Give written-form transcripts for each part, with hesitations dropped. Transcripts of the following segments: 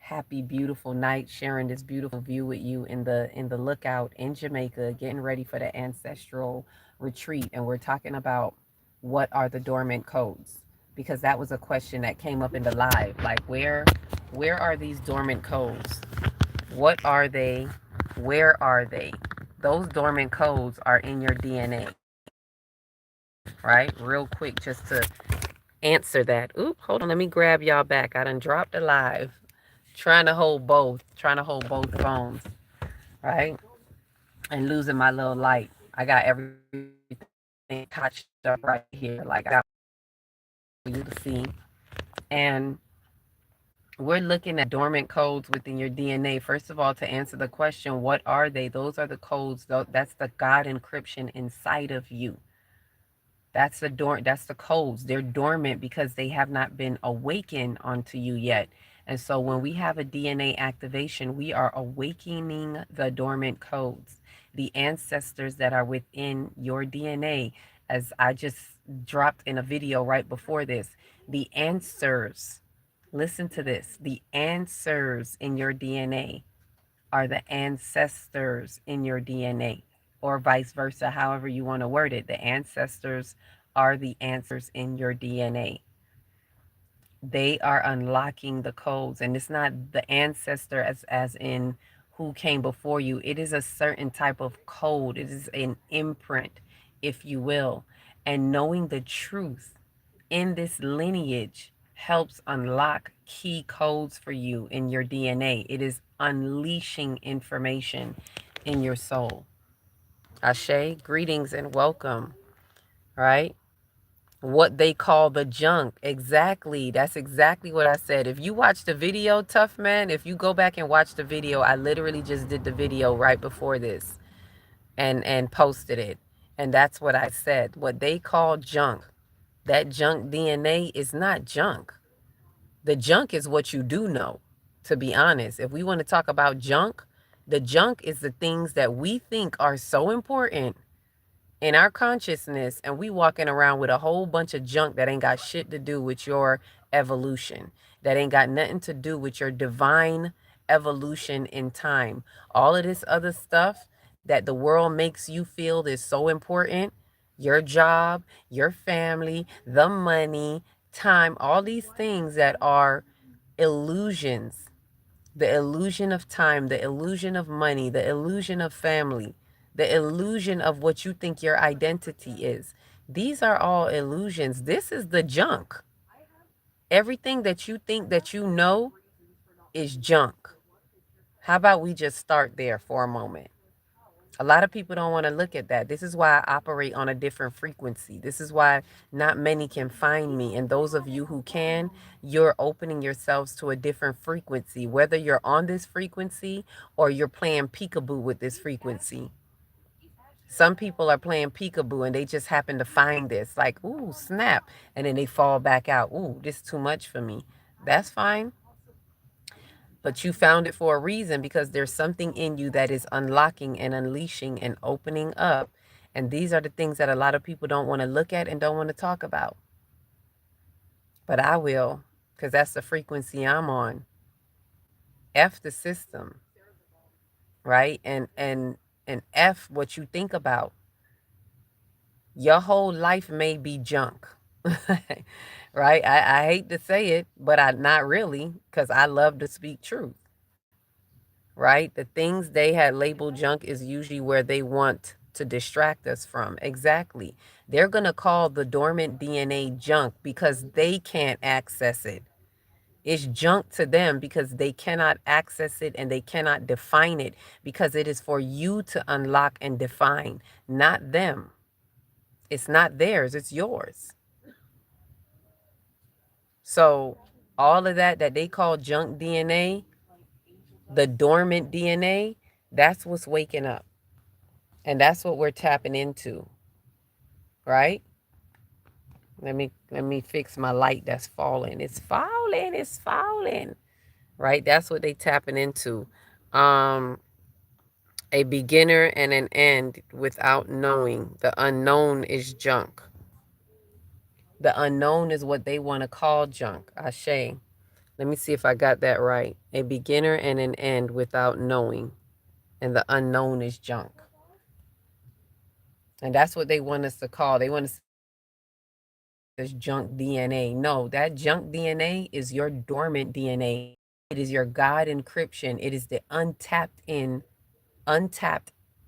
happy, beautiful night, sharing this beautiful view with you in the lookout in Jamaica, getting ready for the ancestral retreat. And we're talking about what are the dormant codes? Because that was a question that came up in the live. Like where are these dormant codes? What are they? Where are they? Those dormant codes are in your DNA, right? Real quick, just to answer that. Oop, hold on, let me grab y'all back. I done dropped the live. Trying to hold both phones, right? And losing my little light. I got everything touched up right here. Like I got for you to see. And we're looking at dormant codes within your DNA. First of all, to answer the question, what are they? Those are the codes. That's the God encryption inside of you. That's the codes. They're dormant because they have not been awakened onto you yet. And so when we have a DNA activation, we are awakening the dormant codes, the ancestors that are within your DNA. As I just dropped in a video right before this, the answers, listen to this, the answers in your DNA are the ancestors in your DNA, or vice versa, however you want to word it. The ancestors are the answers in your DNA. They are unlocking the codes, and it's not the ancestor as in who came before you. It is a certain type of code. It is an imprint, if you will. And knowing the truth in this lineage helps unlock key codes for you in your DNA. It is unleashing information in your soul. Ashe, greetings and welcome, right? What they call the junk. Exactly. That's exactly what I said. If you watch the video, tough man, if you go back and watch the video, I literally just did the video right before this and posted it. And that's what I said. What they call junk. That junk DNA is not junk. The junk is what you do know, to be honest. If we want to talk about junk, the junk is the things that we think are so important in our consciousness, and we walking around with a whole bunch of junk that ain't got shit to do with your evolution, that ain't got nothing to do with your divine evolution in time. All of this other stuff that the world makes you feel is so important, your job, your family, the money, time, all these things that are illusions, the illusion of time, the illusion of money, the illusion of family, the illusion of what you think your identity is. These are all illusions. This is the junk. Everything that you think that you know is junk. How about we just start there for a moment? A lot of people don't want to look at that. This is why I operate on a different frequency. This is why not many can find me. And those of you who can, you're opening yourselves to a different frequency, whether you're on this frequency or you're playing peekaboo with this frequency. Some people are playing peekaboo and they just happen to find this, like, ooh, snap. And then they fall back out. Ooh, this is too much for me. That's fine. But you found it for a reason because there's something in you that is unlocking and unleashing and opening up. And these are the things that a lot of people don't want to look at and don't want to talk about. But I will, because that's the frequency I'm on. F the system, right? And F what you think about. Your whole life may be junk. Right? I hate to say it, but I not really, because I love to speak truth. Right? The things they had labeled junk is usually where they want to distract us from. Exactly. They're going to call the dormant DNA junk because they can't access it. It's junk to them because they cannot access it and they cannot define it because it is for you to unlock and define, not them. It's not theirs, it's yours. So, all of that they call junk DNA, the dormant DNA, that's what's waking up. And that's what we're tapping into, right? Let me fix my light that's falling. It's falling, it's falling. Right? That's what they tapping into. Um a beginner and an end without knowing. The unknown is junk. The unknown is what they want to call junk. Ashe. Let me see if I got that right. A beginner and an end without knowing. And the unknown is junk. And that's what they want us to call. They want us to say this junk DNA. No, that junk DNA is your dormant DNA. It is your God encryption. It is the untapped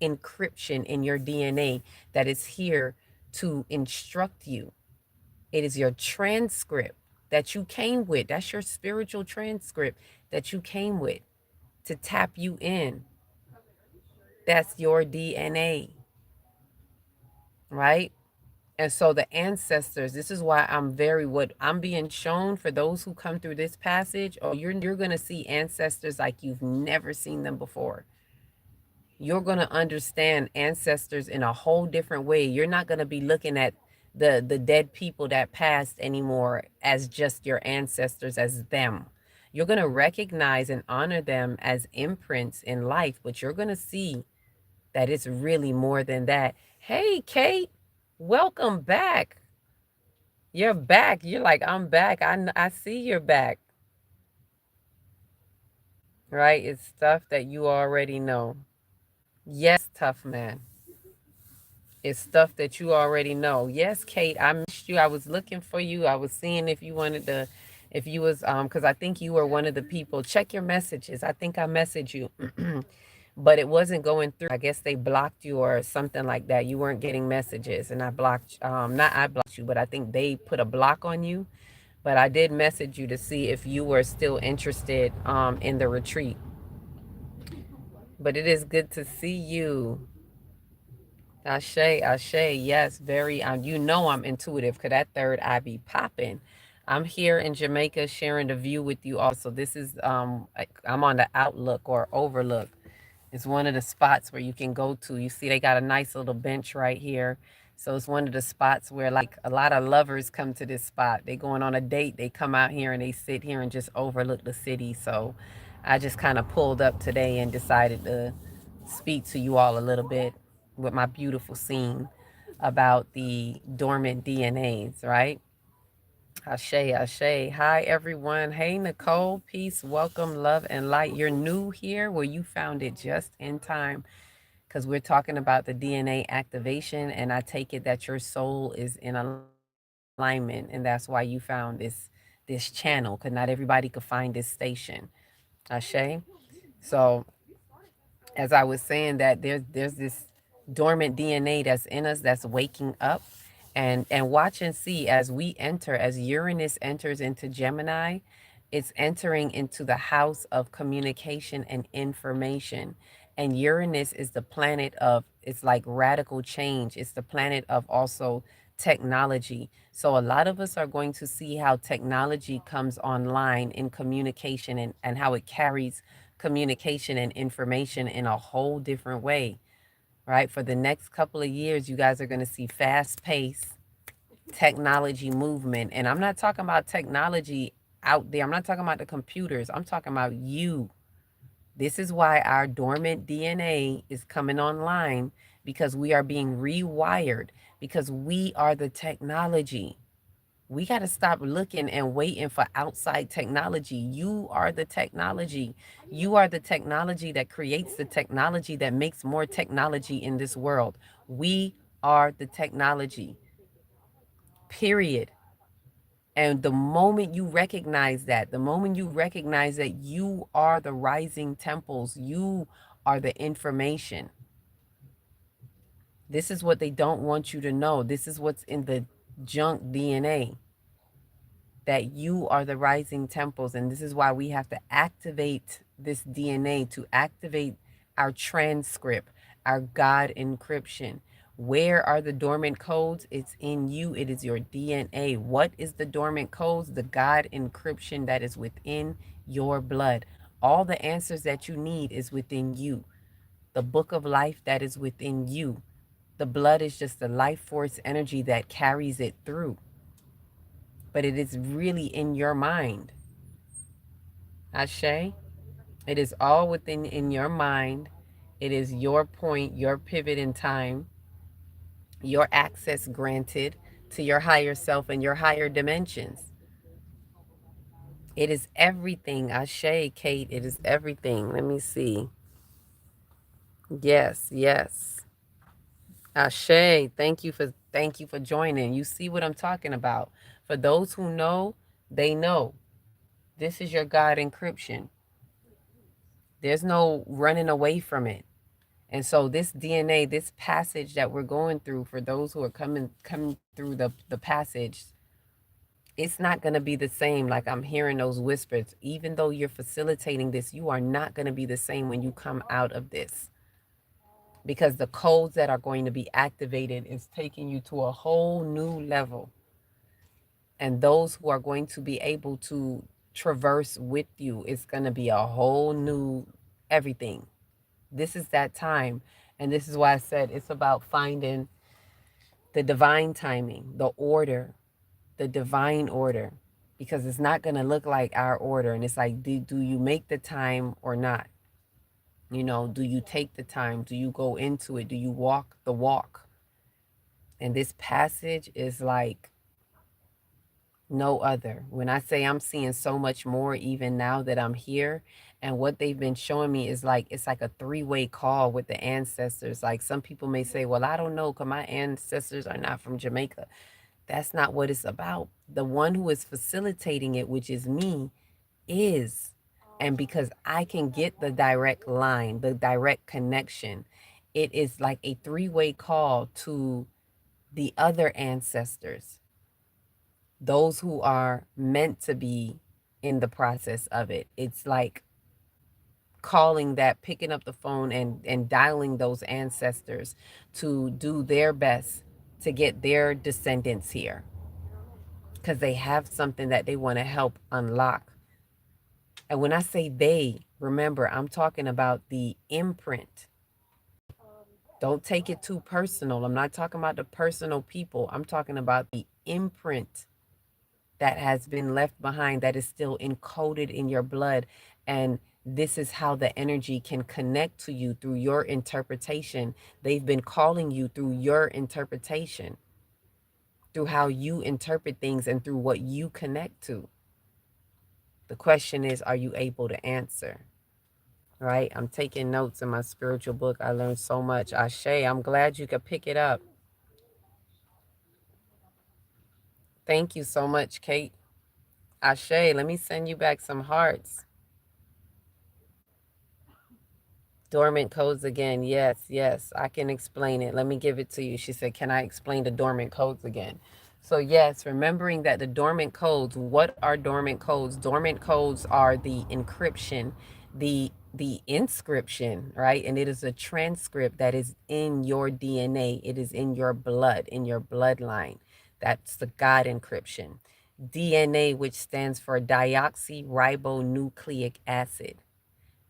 encryption in your DNA that is here to instruct you. It is your transcript that you came with. That's your spiritual transcript that you came with to tap you in. That's your DNA, right? And so the ancestors, this is why I'm very what I'm being shown for those who come through this passage. Oh, you're gonna see ancestors like you've never seen them before. You're gonna understand ancestors in a whole different way. You're not gonna be looking at the dead people that passed anymore as just your ancestors, as them. You're gonna recognize and honor them as imprints in life, but you're gonna see that it's really more than that. Hey, Kate, welcome back. You're back. You're like, I'm back. I see you're back, right? It's stuff that you already know. Yes, tough man. It's stuff that you already know. Yes, Kate, I missed you. I was looking for you. I was seeing if you wanted to, if you was, because I think you were one of the people. Check your messages. I think I messaged you. But it wasn't going through. I guess they blocked you or something like that. You weren't getting messages, and I blocked. Not I blocked you, but I think they put a block on you. But I did message you to see if you were still interested in the retreat. But it is good to see you. Ashe, Ashe, yes, very. You know I'm intuitive because that third eye be popping. I'm here in Jamaica sharing the view with you also. This is I'm on the Outlook or Overlook. It's one of the spots where you can go to. You see, they got a nice little bench right here. So it's one of the spots where like a lot of lovers come to this spot. They going on a date, they come out here and they sit here and just overlook the city. So I just kind of pulled up today and decided to speak to you all a little bit with my beautiful scene about the dormant DNAs, right? Ashe, Ashe. Hi, everyone. Hey, Nicole. Peace, welcome, love, and light. You're new here. Well, you found it just in time because we're talking about the DNA activation, and I take it that your soul is in alignment, and that's why you found this channel because not everybody could find this station. Ashe. So as I was saying that there's this dormant DNA that's in us that's waking up, and watch and see as we enter, as Uranus enters into Gemini, it's entering into the house of communication and information. And Uranus is the planet of, it's like radical change. It's the planet of also technology. So a lot of us are going to see how technology comes online in communication, and how it carries communication and information in a whole different way, right? For the next couple of years, you guys are going to see fast paced technology movement. And I'm not talking about technology out there, I'm not talking about the computers, I'm talking about you. This is why our dormant DNA is coming online, because we are being rewired, because we are the technology. We got to stop looking and waiting for outside technology. You are the technology. You are the technology that creates the technology that makes more technology in this world. We are the technology, period. And the moment you recognize that, the moment you recognize that you are the rising temples, you are the information. This is what they don't want you to know. This is what's in the junk DNA, that you are the rising temples. And this is why we have to activate this DNA, to activate our transcript, our God encryption. Where are the dormant codes? It's in you. It is your DNA. What is the dormant codes? The God encryption that is within your blood. All the answers that you need is within you. The book of life that is within you. The blood is just the life force energy that carries it through, but it is really in your mind. Ashe, it is all within in your mind. It is your point, your pivot in time, your access granted to your higher self and your higher dimensions. It is everything. Ashe, Kate, it is everything. Let me see. Yes, yes. Ashe, thank you for joining. You see what I'm talking about. For those who know, they know. This is your God encryption. There's no running away from it. And so this DNA, this passage that we're going through, for those who are coming through the passage, it's not going to be the same. Like, I'm hearing those whispers. Even though you're facilitating this, you are not going to be the same when you come out of this, because the codes that are going to be activated is taking you to a whole new level. And those who are going to be able to traverse with you, it's going to be a whole new everything. This is that time. And this is why I said it's about finding the divine timing, the order, the divine order, because it's not going to look like our order. And it's like, do you make the time or not? Do you take the time? Do you go into it? Do you walk the walk? And this passage is like no other. When I say I'm seeing so much more even now that I'm here, and what they've been showing me is like it's like a three-way call with the ancestors. Like, some people may say, well, I don't know because my ancestors are not from Jamaica. That's not what it's about. The one who is facilitating it, which is me, is. And because I can get the direct line, the direct connection, it is like a three-way call to the other ancestors, those who are meant to be in the process of it. It's like calling that, picking up the phone and dialing those ancestors to do their best to get their descendants here, because they have something that they want to help unlock. And when I say they, remember, I'm talking about the imprint. Don't take it too personal. I'm not talking about the personal people. I'm talking about the imprint that has been left behind, that is still encoded in your blood. And this is how the energy can connect to you through your interpretation. They've been calling you through your interpretation, through how you interpret things and through what you connect to. The question is, are you able to answer? Right? I'm taking notes in my spiritual book. I learned so much. Ashe, I'm glad you could pick it up. Thank you so much, Kate. Ashe, let me send you back some hearts. Dormant codes again. Yes, yes, I can explain it. Let me give it to you. She said, can I explain the dormant codes again? So, yes, remembering that the dormant codes, what are dormant codes? Dormant codes are the encryption, the inscription, right? And it is a transcript that is in your DNA. It is in your blood, in your bloodline. That's the God encryption. DNA, which stands for deoxyribonucleic acid.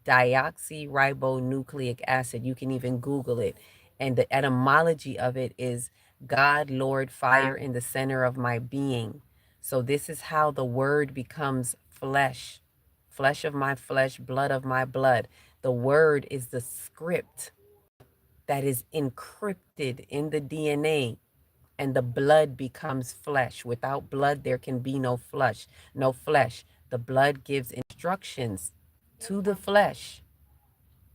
Deoxyribonucleic acid. You can even Google it. And the etymology of it is God, Lord, fire in the center of my being. So this is how the word becomes flesh, flesh of my flesh, blood of my blood. The word is the script that is encrypted in the DNA, and the blood becomes flesh. Without blood, there can be no flesh, no flesh. The blood gives instructions to the flesh,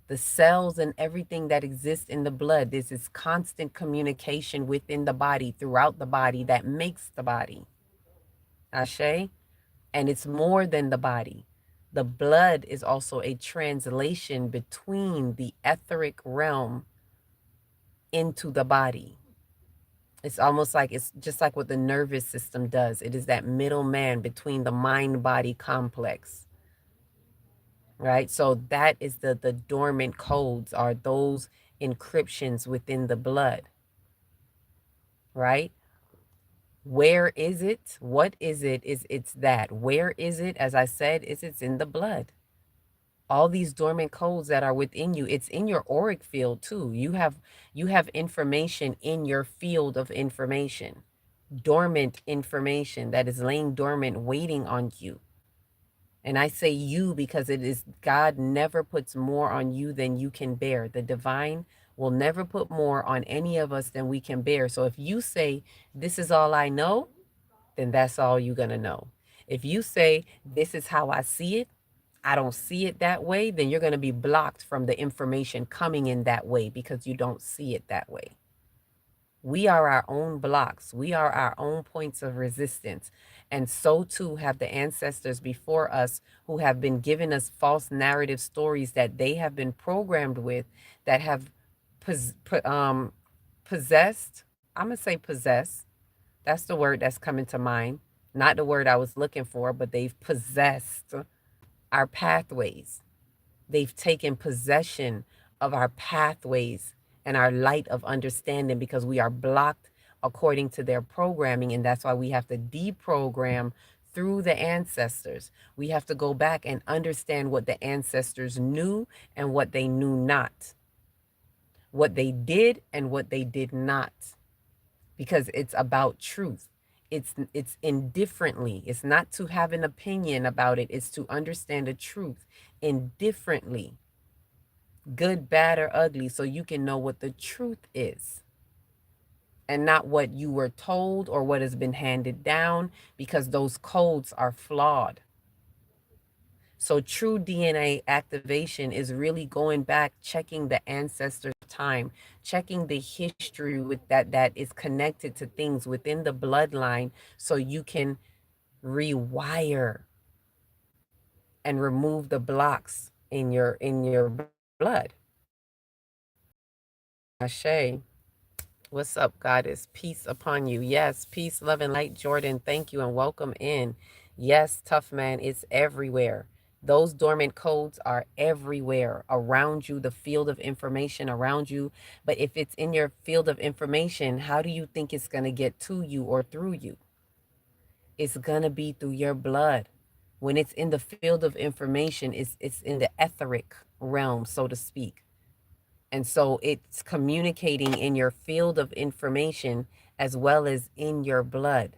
the cells and everything that exists in the blood. There's this constant communication within the body, throughout the body, that makes the body. Ashe? And it's more than the body. The blood is also a translation between the etheric realm into the body. It's almost like, it's just like what the nervous system does. It is that middleman between the mind body complex, right? So that is the dormant codes, are those encryptions within the blood, right? Where is it? What is it? It's that. Where is it? As I said, is it's in the blood. All these dormant codes that are within you, it's in your auric field too. You have information in your field of information, dormant information that is laying dormant, waiting on you. And I say you because it is, God never puts more on you than you can bear. The divine will never put more on any of us than we can bear. So if you say, this is all I know, then that's all you're going to know. If you say, this is how I see it, I don't see it that way, then you're going to be blocked from the information coming in that way because you don't see it that way. We are our own blocks. We are our own points of resistance. And so too have the ancestors before us who have been giving us false narrative stories that they have been programmed with, that have possessed. I'm going to say possess. That's the word that's coming to mind. Not the word I was looking for, but they've possessed our pathways. They've taken possession of our pathways and our light of understanding because we are blocked according to their programming. And that's why we have to deprogram through the ancestors. We have to go back and understand what the ancestors knew and what they knew not, what they did and what they did not, because it's about truth. It's indifferently. It's not to have an opinion about it. It's to understand the truth indifferently, good, bad, or ugly, so you can know what the truth is and not what you were told or what has been handed down, because those codes are flawed. So true DNA activation is really going back, checking the ancestor time, checking the history with that is connected to things within the bloodline, so you can rewire and remove the blocks in your blood. Ashe. What's up, Goddess? Peace upon you. Yes, peace, love, and light. Jordan, thank you and welcome in. Yes, tough man, it's everywhere. Those dormant codes are everywhere around you, the field of information around you. But if it's in your field of information, how do you think it's going to get to you or through you? It's going to be through your blood. When it's in the field of information, it's in the etheric realm, so to speak. And so it's communicating in your field of information as well as in your blood.